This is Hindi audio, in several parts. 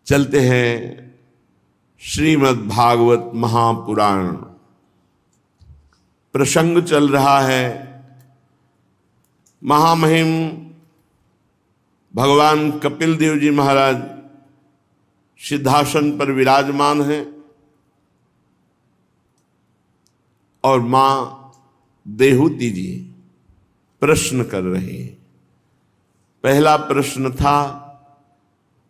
चलते हैं श्रीमद् भागवत महापुराण। प्रसंग चल रहा है महामहिम भगवान कपिल देव जी महाराज सिद्धासन पर विराजमान हैं और मां देहूती जी प्रश्न कर रही हैं। पहला प्रश्न था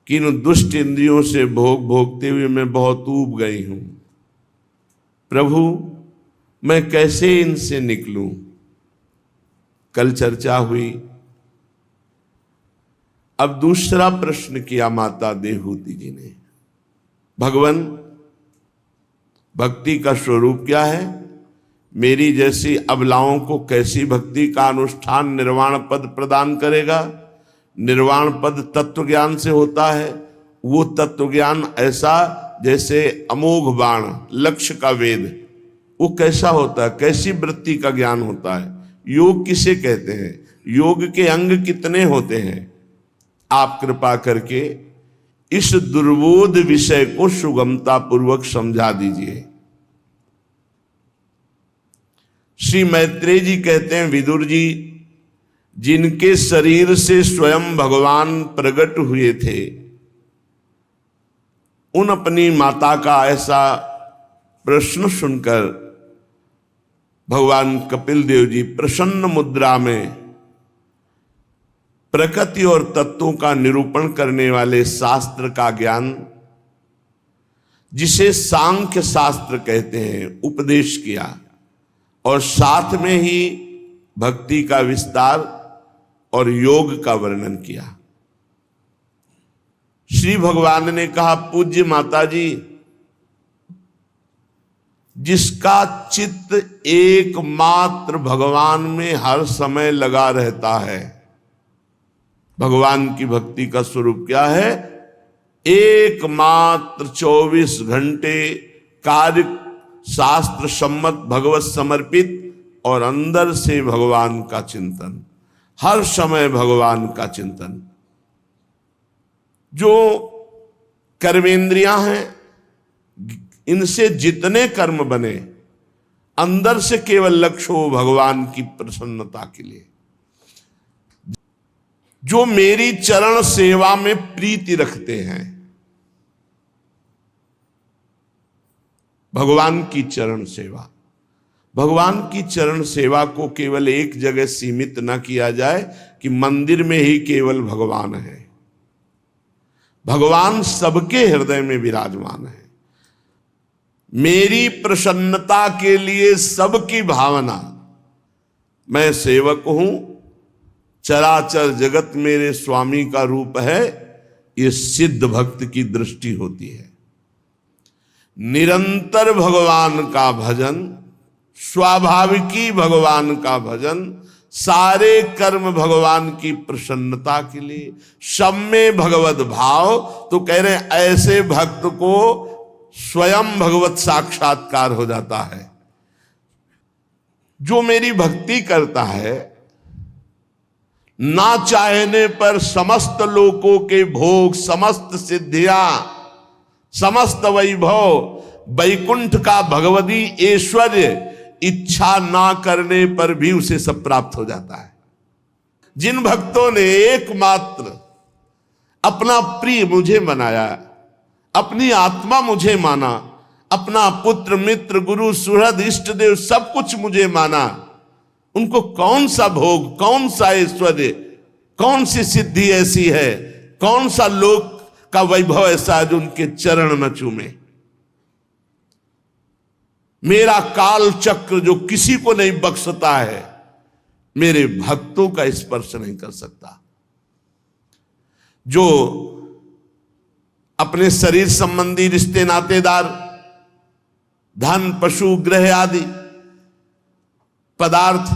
कि इन दुष्ट इंद्रियों से भोगते हुए मैं बहुत ऊब गई हूं, प्रभु मैं कैसे इनसे निकलूं। कल चर्चा हुई। अब दूसरा प्रश्न किया माता देहूती जी ने, भगवान भक्ति का स्वरूप क्या है, मेरी जैसी अबलाओं को कैसी भक्ति का अनुष्ठान निर्वाण पद प्रदान करेगा। निर्वाण पद तत्व ज्ञान से होता है। वो तत्व ज्ञान ऐसा जैसे अमोघ बाण लक्ष्य का वेद, वो कैसा होता है, कैसी वृत्ति का ज्ञान होता है। योग किसे कहते हैं, योग के अंग कितने होते हैं। आप कृपा करके इस दुर्बोध विषय को सुगमता पूर्वक समझा दीजिए। श्री मैत्रेय जी कहते हैं, विदुर जी जिनके शरीर से स्वयं भगवान प्रकट हुए थे, उन अपनी माता का ऐसा प्रश्न सुनकर भगवान कपिल देव जी प्रसन्न मुद्रा में प्रकृति और तत्वों का निरूपण करने वाले शास्त्र का ज्ञान, जिसे सांख्य शास्त्र कहते हैं, उपदेश किया और साथ में ही भक्ति का विस्तार और योग का वर्णन किया। श्री भगवान ने कहा, पूज्य माता जी, जिसका चित्त एकमात्र भगवान में हर समय लगा रहता है, भगवान की भक्ति का स्वरूप क्या है, एकमात्र 24 घंटे कार्य शास्त्र सम्मत भगवत समर्पित और अंदर से भगवान का चिंतन, हर समय भगवान का चिंतन। जो कर्मेंद्रियां हैं, इनसे जितने कर्म बने, अंदर से केवल लक्ष्य हो भगवान की प्रसन्नता के लिए। जो मेरी चरण सेवा में प्रीति रखते हैं, भगवान की चरण सेवा, भगवान की चरण सेवा को केवल एक जगह सीमित न किया जाए कि मंदिर में ही केवल भगवान है। भगवान सबके हृदय में विराजमान है। मेरी प्रसन्नता के लिए सबकी भावना, मैं सेवक हूं, चराचर जगत मेरे स्वामी का रूप है, ये सिद्ध भक्त की दृष्टि होती है। निरंतर भगवान का भजन, स्वाभाविकी भगवान का भजन, सारे कर्म भगवान की प्रसन्नता के लिए, सब में भगवत भाव। तो कह रहे हैं ऐसे भक्त को स्वयं भगवत साक्षात्कार हो जाता है। जो मेरी भक्ति करता है, ना चाहने पर समस्त लोकों के भोग, समस्त सिद्धियां, समस्त वैभव, वैकुंठ का भगवती ऐश्वर्य, इच्छा ना करने पर भी उसे सब प्राप्त हो जाता है। जिन भक्तों ने एकमात्र अपना प्रिय मुझे बनाया, अपनी आत्मा मुझे माना, अपना पुत्र मित्र गुरु सुहृद इष्ट देव सब कुछ मुझे माना, उनको कौन सा भोग, कौन सा ऐश्वर्य, कौन सी सिद्धि ऐसी है, कौन सा लोक का वैभव ऐसा है जो उनके चरण न चूमे। मेरा काल चक्र जो किसी को नहीं बख्शता है, मेरे भक्तों का स्पर्श नहीं कर सकता। जो अपने शरीर संबंधी रिश्ते नातेदार, धन पशु गृह आदि पदार्थ,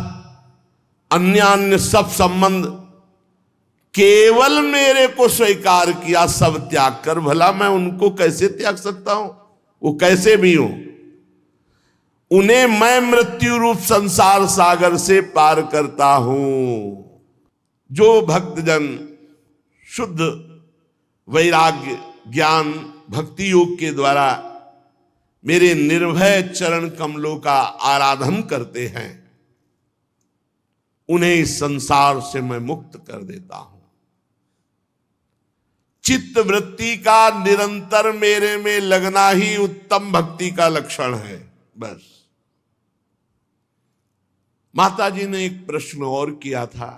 अन्य सब संबंध केवल मेरे को स्वीकार किया, सब त्याग कर, भला मैं उनको कैसे त्याग सकता हूं, वो कैसे भी हो, उन्हें मैं मृत्यु रूप संसार सागर से पार करता हूं। जो भक्तजन शुद्ध वैराग्य ज्ञान भक्ति योग के द्वारा मेरे निर्भय चरण कमलों का आराधन करते हैं, उन्हें इस संसार से मैं मुक्त कर देता हूं। चित्त वृत्ति का निरंतर मेरे में लगना ही उत्तम भक्ति का लक्षण है। बस। माता जी ने एक प्रश्न और किया था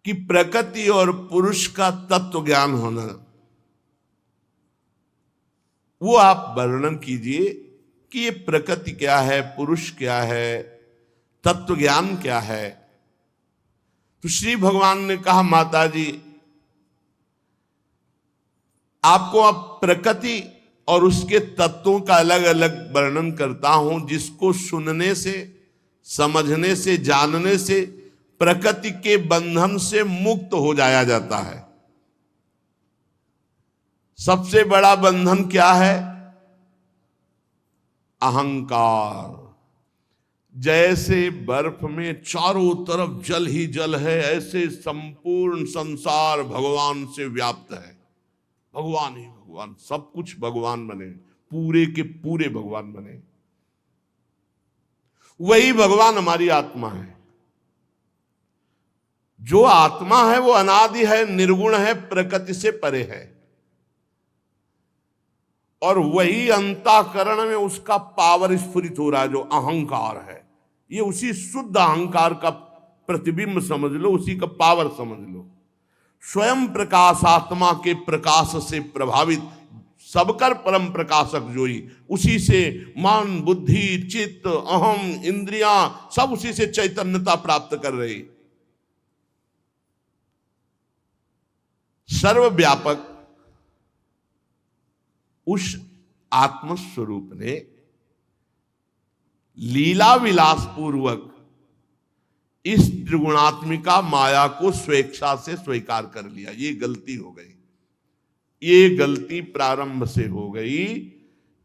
कि प्रकृति और पुरुष का तत्व ज्ञान होना, वो आप वर्णन कीजिए कि ये प्रकृति क्या है, पुरुष क्या है, तत्व ज्ञान क्या है। तो श्री भगवान ने कहा, माता जी आपको अब प्रकृति और उसके तत्वों का अलग अलग वर्णन करता हूं, जिसको सुनने से, समझने से, जानने से प्रकृति के बंधन से मुक्त हो जाया जाता है। सबसे बड़ा बंधन क्या है? अहंकार। जैसे बर्फ में चारों तरफ जल ही जल है, ऐसे संपूर्ण संसार भगवान से व्याप्त है। भगवान ही भगवान, सब कुछ भगवान बने, पूरे के पूरे भगवान बने। वही भगवान हमारी आत्मा है। जो आत्मा है वो अनादि है, निर्गुण है, प्रकृति से परे है। और वही अंतःकरण में उसका पावर स्फुरित हो रहा है, जो अहंकार है। ये उसी शुद्ध अहंकार का प्रतिबिंब समझ लो, उसी का पावर समझ लो। स्वयं प्रकाश आत्मा के प्रकाश से प्रभावित सबकर परम प्रकाशक जोई, उसी से मन, बुद्धि, चित्त, अहम, इंद्रियां सब उसी से चैतन्यता प्राप्त कर रही। सर्वव्यापक उस आत्मस्वरूप ने लीला विलास पूर्वक इस त्रिगुणात्मिका माया को स्वेच्छा से स्वीकार कर लिया। ये गलती हो गई, ये गलती प्रारंभ से हो गई।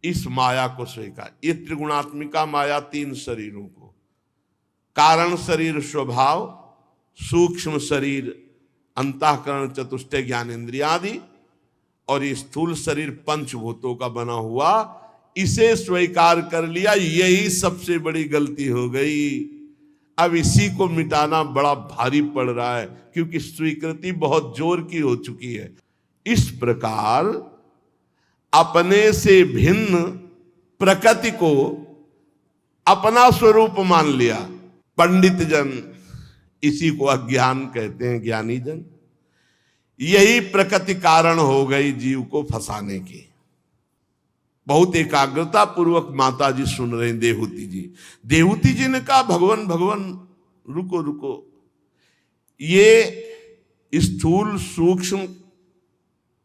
इस माया को स्वीकार, ये त्रिगुणात्मिका माया तीन शरीरों को, कारण शरीर स्वभाव, सूक्ष्म शरीर अंतःकरण चतुष्टय ज्ञानेन्द्रियादि, और ये स्थूल शरीर पंचभूतों का बना हुआ, इसे स्वीकार कर लिया। यही सबसे बड़ी गलती हो गई। अब इसी को मिटाना बड़ा भारी पड़ रहा है, क्योंकि स्वीकृति बहुत जोर की हो चुकी है। इस प्रकार अपने से भिन्न प्रकृति को अपना स्वरूप मान लिया पंडित जन, इसी को अज्ञान कहते हैं, ज्ञानी जन। यही प्रकृति कारण हो गई जीव को फंसाने की। बहुत एकाग्रता पूर्वक माता जी सुन रहे हैं देहूती जी। देहूती जी ने कहा, भगवान भगवान रुको रुको, ये स्थूल सूक्ष्म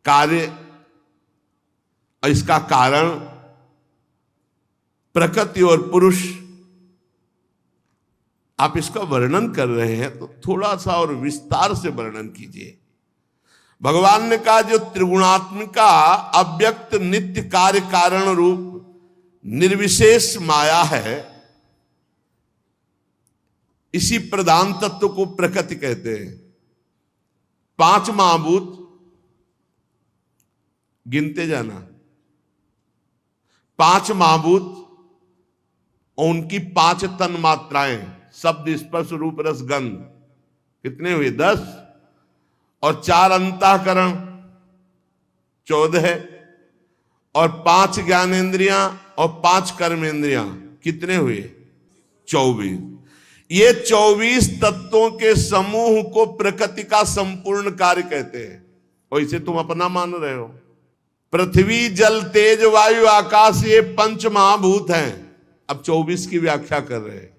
कार्य, इसका कारण प्रकृति और पुरुष, आप इसका वर्णन कर रहे हैं तो थोड़ा सा और विस्तार से वर्णन कीजिए। भगवान ने कहा, जो त्रिगुणात्मिका अव्यक्त नित्य कार्य कारण रूप निर्विशेष माया है, इसी प्रधान तत्व को प्रकृति कहते हैं। पांच महाभूत गिनते जाना, पांच महाभूत और उनकी पांच तन मात्राएं, शब्द, स्पर्श, रूप, रस, गंध, कितने हुए? 10। और 4 अंतःकरण 14 है, और 5 ज्ञानेंद्रियां और 5 कर्मेंद्रियां, कितने हुए? 24। ये 24 तत्वों के समूह को प्रकृति का संपूर्ण कार्य कहते हैं। और इसे तुम अपना मान रहे हो। पृथ्वी, जल, तेज, वायु, आकाश, ये 5 महाभूत हैं। अब 24 की व्याख्या कर रहे हैं।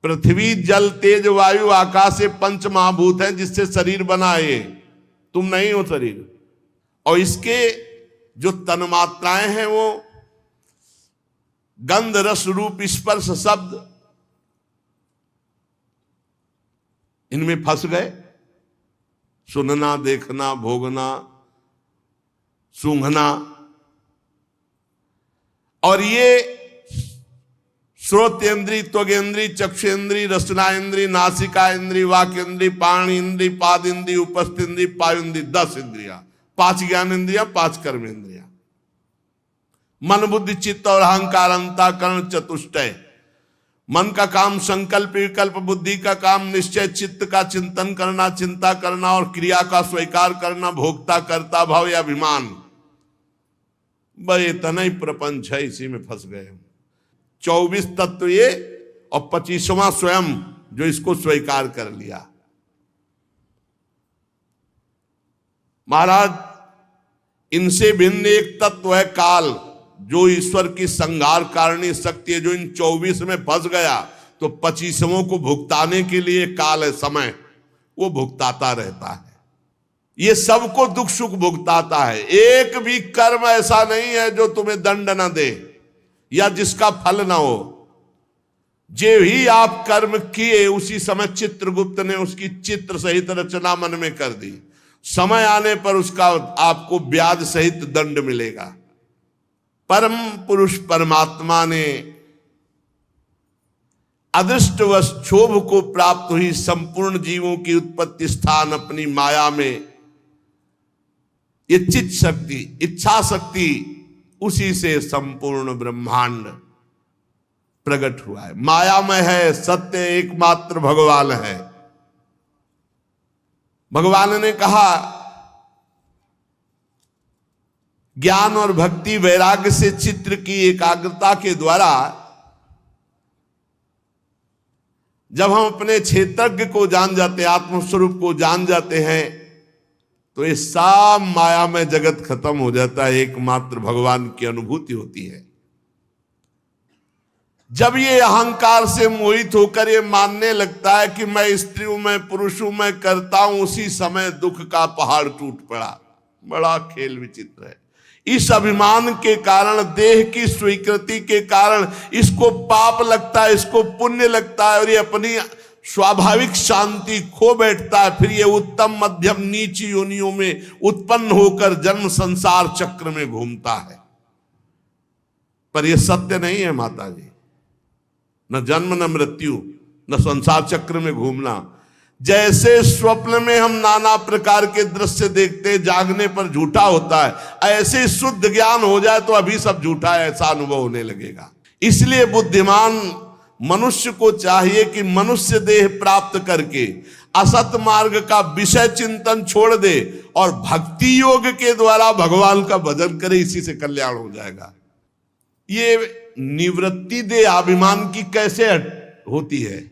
पृथ्वी, जल, तेज, वायु, आकाश, ये 5 महाभूत हैं जिससे शरीर बना है। तुम नहीं हो शरीर। और इसके जो तन्मात्राएं हैं वो गंध, रस, रूप, स्पर्श, शब्द, इनमें फंस गए। सुनना, देखना, भोगना, सूंघना, और ये श्रोतेंद्री, त्वगेंद्री, चक्षुरेंद्री, रसनाएंद्री, नासिका इंद्री, वाक इंद्री, पाण इंद्री, पाद इंद्री, उपस्थ इंद्री, पायु इंद्री, 10 इंद्रियां। 5 ज्ञानेंद्रिया, 5 कर्मेंद्रिया, मन बुद्धि चित्त और अहंकार, अंतःकरण चतुष्टय। मन का काम संकल्प विकल्प, बुद्धि का काम निश्चय, चित्त का चिंतन करना, चिंता करना और क्रिया का स्वीकार करना, भोक्ता कर्ता भाव या अभिमान। बस इतना ही प्रपंच है, इसी में फंस गए हम। 24 तत्व ये और 25वां स्वयं जो इसको स्वीकार कर लिया। महाराज इनसे भिन्न एक तत्व है काल, जो ईश्वर की संहार कारिणी शक्ति है, जो इन 24 में फंस गया तो 25वां को भुगताने के लिए काल है, समय, वो भुगताता रहता है। ये सबको दुख सुख भुगताता है। एक भी कर्म ऐसा नहीं है जो तुम्हें दंड ना दे या जिसका फल ना हो। जो ही आप कर्म किए उसी समय चित्रगुप्त ने उसकी चित्र सहित रचना मन में कर दी। समय आने पर उसका आपको ब्याज सहित दंड मिलेगा। परम पुरुष परमात्मा ने अदृष्टवश क्षोभ को प्राप्त हुई संपूर्ण जीवों की उत्पत्ति स्थान अपनी माया में, ये चित्त शक्ति, इच्छा शक्ति, उसी से संपूर्ण ब्रह्मांड प्रकट हुआ है। माया में है, सत्य एकमात्र भगवान है। भगवान ने कहा ज्ञान और भक्ति वैराग्य से चित्र की एकाग्रता के द्वारा जब हम अपने क्षेत्रज्ञ को जान जाते हैं, आत्मस्वरूप को जान जाते हैं, तो ये सब माया में जगत खत्म हो जाता है। एकमात्र भगवान की अनुभूति होती है। जब ये अहंकार से मोहित होकर ये मानने लगता है कि मैं स्त्री हूं, मैं पुरुष हूं, मैं करता हूं, उसी समय दुख का पहाड़ टूट पड़ा। बड़ा खेल विचित्र है। इस अभिमान के कारण, देह की स्वीकृति के कारण इसको पाप लगता है, इसको पुण्य लगता है और ये अपनी स्वाभाविक शांति खो बैठता है। फिर ये उत्तम मध्यम नीच योनियों में उत्पन्न होकर जन्म संसार चक्र में घूमता है। पर यह सत्य नहीं है माता जी। न जन्म न मृत्यु, न संसार चक्र में घूमना। जैसे स्वप्न में हम नाना प्रकार के दृश्य देखते, जागने पर झूठा होता है, ऐसे शुद्ध ज्ञान हो जाए तो अभी सब झूठा है ऐसा अनुभव होने लगेगा। इसलिए बुद्धिमान मनुष्य को चाहिए कि मनुष्य देह प्राप्त करके असत मार्ग का विषय चिंतन छोड़ दे और भक्ति योग के द्वारा भगवान का भजन करे। इसी से कल्याण हो जाएगा। ये निवृत्ति दे अभिमान की कैसे होती है?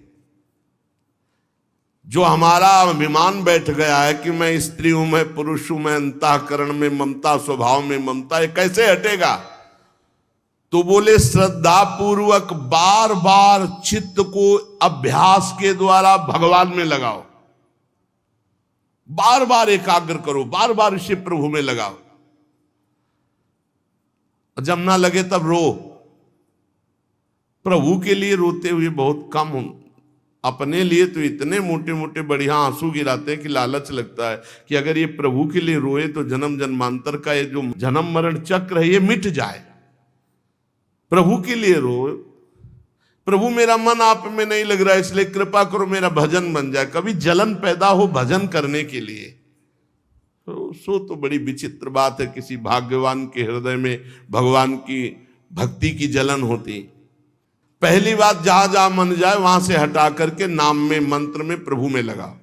जो हमारा अभिमान बैठ गया है कि मैं स्त्री हूं, मैं पुरुष हूं, मैं अंतःकरण में ममता, स्वभाव में ममता, ये कैसे हटेगा? तो बोले श्रद्धा पूर्वक बार बार चित्त को अभ्यास के द्वारा भगवान में लगाओ, बार बार एकाग्र करो, बार बार इसे प्रभु में लगाओ। जब ना लगे तब रो। प्रभु के लिए रोते हुए बहुत कम हो, अपने लिए तो इतने मोटे मोटे बढ़िया आंसू गिराते हैं कि लालच लगता है कि अगर ये प्रभु के लिए रोए तो जन्म जन्मांतर का ये जो जन्म मरण चक्र है ये मिट जाए। प्रभु के लिए रो, प्रभु मेरा मन आप में नहीं लग रहा है इसलिए कृपा करो मेरा भजन बन जाए। कभी जलन पैदा हो भजन करने के लिए, सो तो बड़ी विचित्र बात है। किसी भाग्यवान के हृदय में भगवान की भक्ति की जलन होती। पहली बात, जहां जहां मन जाए वहां से हटा करके नाम में, मंत्र में, प्रभु में लगाओ।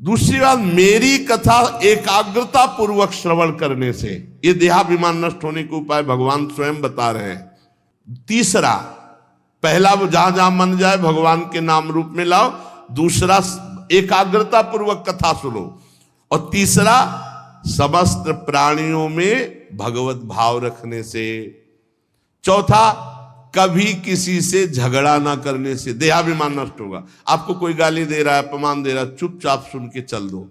दूसरी बात, मेरी कथा एकाग्रता पूर्वक श्रवण करने से ये देहाभिमान नष्ट होने के उपाय भगवान स्वयं बता रहे हैं। तीसरा, पहला जहां जहां मन जाए भगवान के नाम रूप में लाओ। दूसरा, एकाग्रता पूर्वक कथा सुनो। और तीसरा, समस्त प्राणियों में भगवत भाव रखने से। चौथा, कभी किसी से झगड़ा ना करने से देहाभिमान नष्ट होगा। आपको कोई गाली दे रहा है, अपमान दे रहा है, चुपचाप सुन के चल दो।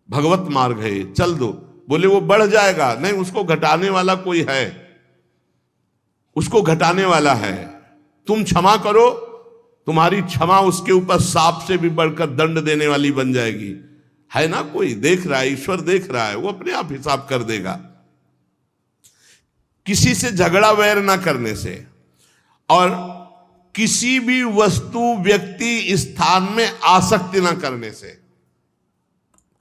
भगवत मार्ग है, चल दो। बोले वो बढ़ जाएगा, नहीं, उसको घटाने वाला कोई है, उसको घटाने वाला है। तुम क्षमा करो, तुम्हारी क्षमा उसके ऊपर सांप से भी बढ़कर दंड देने वाली बन जाएगी। है ना, कोई देख रहा है, ईश्वर देख रहा है, वो अपने आप हिसाब कर देगा। किसी से झगड़ा वैर ना करने से और किसी भी वस्तु व्यक्ति स्थान में आसक्ति ना करने से।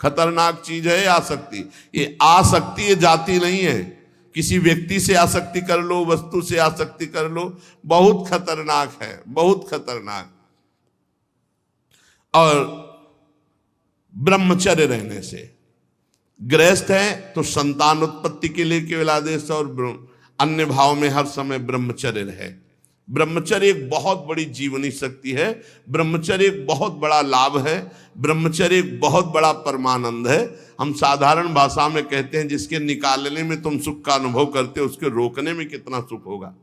खतरनाक चीज है आसक्ति। ये आसक्ति ये जाति नहीं है, किसी व्यक्ति से आसक्ति कर लो, वस्तु से आसक्ति कर लो, बहुत खतरनाक है, बहुत खतरनाक। और ब्रह्मचर्य रहने से, गृहस्थ है तो संतान उत्पत्ति के लिए केवल आदेश, और अन्य भाव में हर समय ब्रह्मचर्य रहे। ब्रह्मचर्य एक बहुत बड़ी जीवनी शक्ति है, ब्रह्मचर्य एक बहुत बड़ा लाभ है, ब्रह्मचर्य एक बहुत बड़ा परमानंद है। हम साधारण भाषा में कहते हैं जिसके निकालने में तुम सुख का अनुभव करते हो, उसके रोकने में कितना सुख होगा।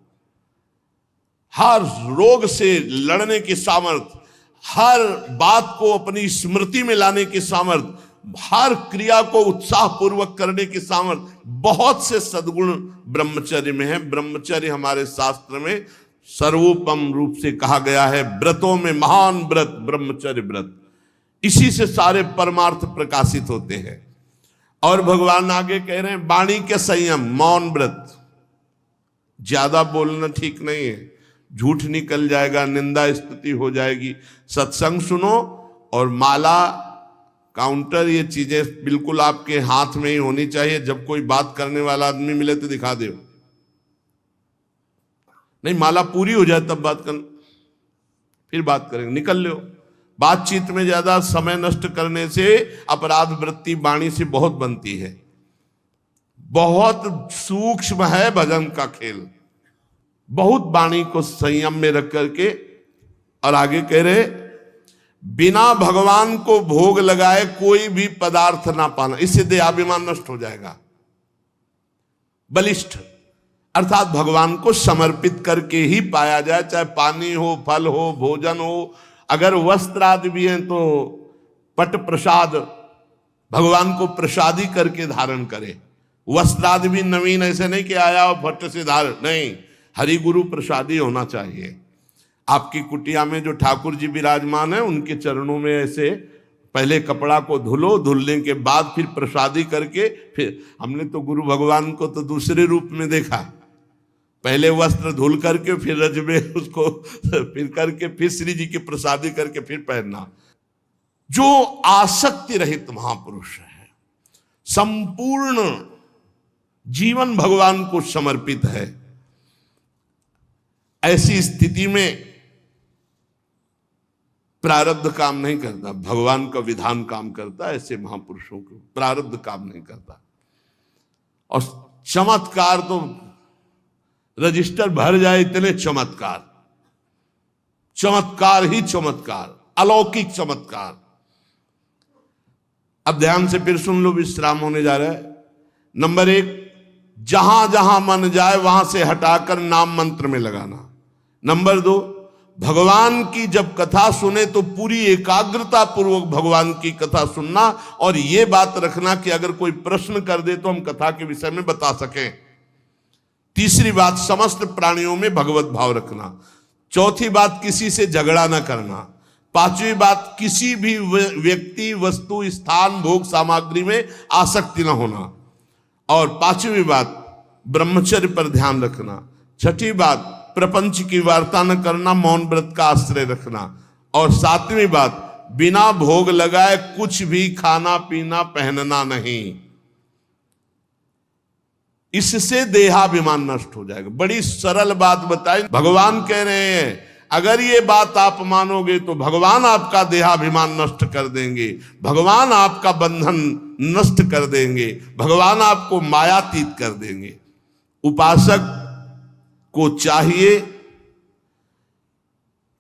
हर रोग से लड़ने की सामर्थ्य, हर बात को अपनी स्मृति में लाने की सामर्थ्य, हर क्रिया को उत्साह पूर्वक करने की सामर्थ्य, बहुत से सद्गुण ब्रह्मचर्य में है। ब्रह्मचर्य हमारे शास्त्र में सर्वोपम रूप से कहा गया है, व्रतों में महान व्रत ब्रह्मचर्य व्रत। इसी से सारे परमार्थ प्रकाशित होते हैं। और भगवान आगे कह रहे हैं वाणी के संयम, मौन व्रत। ज्यादा बोलना ठीक नहीं है, झूठ निकल जाएगा, निंदा स्तुति हो जाएगी। सत्संग सुनो और माला, काउंटर, ये चीजें बिल्कुल आपके हाथ में ही होनी चाहिए। जब कोई बात करने वाला आदमी मिले तो दिखा दो, नहीं माला पूरी हो जाए तब बात कर, फिर बात करेंगे, निकल लो। बातचीत में ज्यादा समय नष्ट करने से अपराध वृत्ति वाणी से बहुत बनती है। बहुत सूक्ष्म है भजन का खेल, बहुत वाणी को संयम में रख करके। और आगे कह रहे बिना भगवान को भोग लगाए कोई भी पदार्थ ना पाना, इससे देहाभिमान नष्ट हो जाएगा। बलिष्ठ अर्थात भगवान को समर्पित करके ही पाया जाए, चाहे पानी हो, फल हो, भोजन हो। अगर वस्त्र आदि भी हैं तो पट प्रसाद, भगवान को प्रसादी करके धारण करे। वस्त्र आदि भी नवीन ऐसे नहीं कि आया और फट से धारण, नहीं, हरि गुरु प्रसादी होना चाहिए। आपकी कुटिया में जो ठाकुर जी विराजमान है उनके चरणों में ऐसे पहले कपड़ा को धुलो, धुलने के बाद फिर प्रसादी करके, फिर हमने तो गुरु भगवान को तो दूसरे रूप में देखा, पहले वस्त्र धुल करके फिर रज में उसको फिर करके फिर श्री जी की प्रसादी करके फिर पहनना। जो आसक्ति रहित महापुरुष है, संपूर्ण जीवन भगवान को समर्पित है, ऐसी स्थिति में प्रारब्ध काम नहीं करता, भगवान का विधान काम करता। ऐसे महापुरुषों को प्रारब्ध काम नहीं करता। और चमत्कार तो रजिस्टर भर जाए, इतने चमत्कार, चमत्कार ही चमत्कार, अलौकिक चमत्कार। अब ध्यान से फिर सुन लो, विश्राम होने जा रहा है। नंबर 1, जहां जहां मन जाए वहां से हटाकर नाम मंत्र में लगाना। नंबर 2, भगवान की जब कथा सुने तो पूरी एकाग्रता पूर्वक भगवान की कथा सुनना, और यह बात रखना कि अगर कोई प्रश्न कर दे तो हम कथा के विषय में बता सकें। तीसरी बात, समस्त प्राणियों में भगवत भाव रखना। चौथी बात, किसी से झगड़ा न करना। पांचवी बात, किसी भी व्यक्ति, वस्तु, स्थान, भोग सामग्री में आसक्ति न होना। और पांचवी बात, ब्रह्मचर्य पर ध्यान रखना। छठी बात, प्रपंच की वार्ता न करना, मौन व्रत का आश्रय रखना। और सातवीं बात, बिना भोग लगाए कुछ भी खाना पीना पहनना नहीं। इससे देहाभिमान नष्ट हो जाएगा। बड़ी सरल बात बताई, भगवान कह रहे हैं अगर ये बात आप मानोगे तो भगवान आपका देहाभिमान नष्ट कर देंगे, भगवान आपका बंधन नष्ट कर देंगे, भगवान आपको मायातीत कर देंगे। उपासक को चाहिए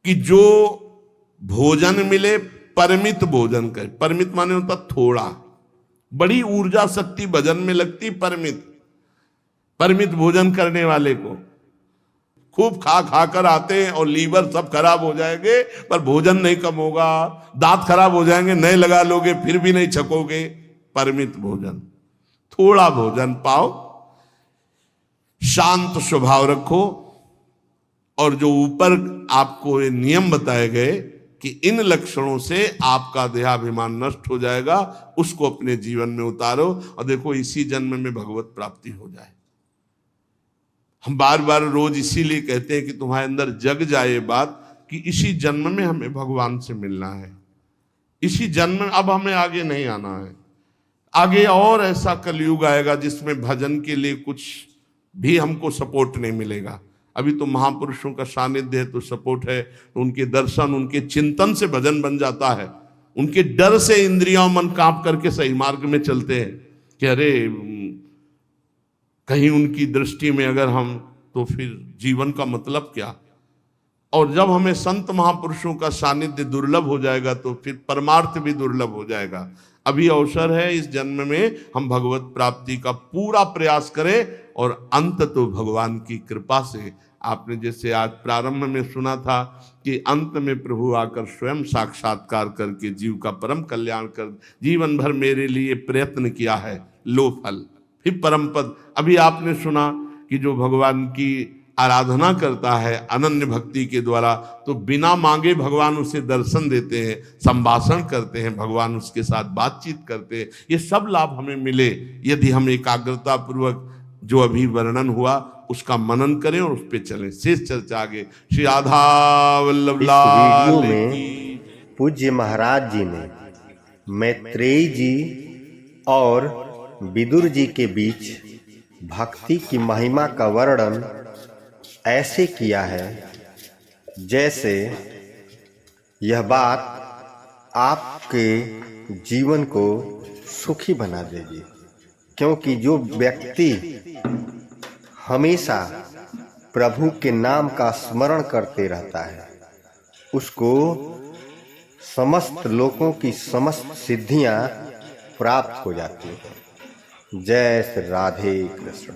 कि जो भोजन मिले परिमित भोजन करे। परिमित माने होता थोड़ा, बड़ी ऊर्जा शक्ति भजन में लगती परिमित भोजन करने वाले को। खूब खा खा कर आते हैं और लीवर सब खराब हो जाएंगे, पर भोजन नहीं कम होगा, दांत खराब हो जाएंगे, नए लगा लोगे फिर भी नहीं छकोगे। परिमित भोजन, थोड़ा भोजन पाओ, शांत स्वभाव रखो। और जो ऊपर आपको ये नियम बताए गए कि इन लक्षणों से आपका देहाभिमान नष्ट हो जाएगा, उसको अपने जीवन में उतारो और देखो इसी जन्म में भगवत प्राप्ति हो जाए। हम बार बार रोज इसीलिए कहते हैं कि तुम्हारे अंदर जग जाए ये बात कि इसी जन्म में हमें भगवान से मिलना है, इसी जन्म में, अब हमें आगे नहीं आना है। आगे और ऐसा कलयुग आएगा जिसमें भजन के लिए कुछ भी हमको सपोर्ट नहीं मिलेगा। अभी तो महापुरुषों का सानिध्य है तो सपोर्ट है, तो उनके दर्शन, उनके चिंतन से भजन बन जाता है। उनके डर से इंद्रियों मन कांप करके सही मार्ग में चलते हैं कि अरे कहीं उनकी दृष्टि में अगर हम, तो फिर जीवन का मतलब क्या। और जब हमें संत महापुरुषों का सानिध्य दुर्लभ हो जाएगा तो फिर परमार्थ भी दुर्लभ हो जाएगा। अभी अवसर है, इस जन्म में हम भगवत प्राप्ति का पूरा प्रयास करें और अंत तो भगवान की कृपा से। आपने जैसे आज प्रारंभ में सुना था कि अंत में प्रभु आकर स्वयं साक्षात्कार करके जीव का परम कल्याण कर, जीवन भर मेरे लिए प्रयत्न किया है, लो फल फिर परम पद। अभी आपने सुना कि जो भगवान की आराधना करता है अनन्य भक्ति के द्वारा, तो बिना मांगे भगवान उसे दर्शन देते हैं, संभाषण करते हैं, भगवान उसके साथ बातचीत करते हैं। ये सब लाभ हमें मिले यदि हम एकाग्रता पूर्वक जो अभी वर्णन हुआ उसका मनन करें और उस पर चलें। शेष चर्चा आगे। श्री राधा वल्लभ लाल। वीडियो में पूज्य महाराज जी ने मैत्रेयी जी और विदुर जी के बीच भक्ति की महिमा का वर्णन ऐसे किया है जैसे यह बात आपके जीवन को सुखी बना देगी। क्योंकि जो व्यक्ति हमेशा प्रभु के नाम का स्मरण करते रहता है उसको समस्त लोगों की समस्त सिद्धियां प्राप्त हो जाती हैं। जय श्री राधे कृष्ण।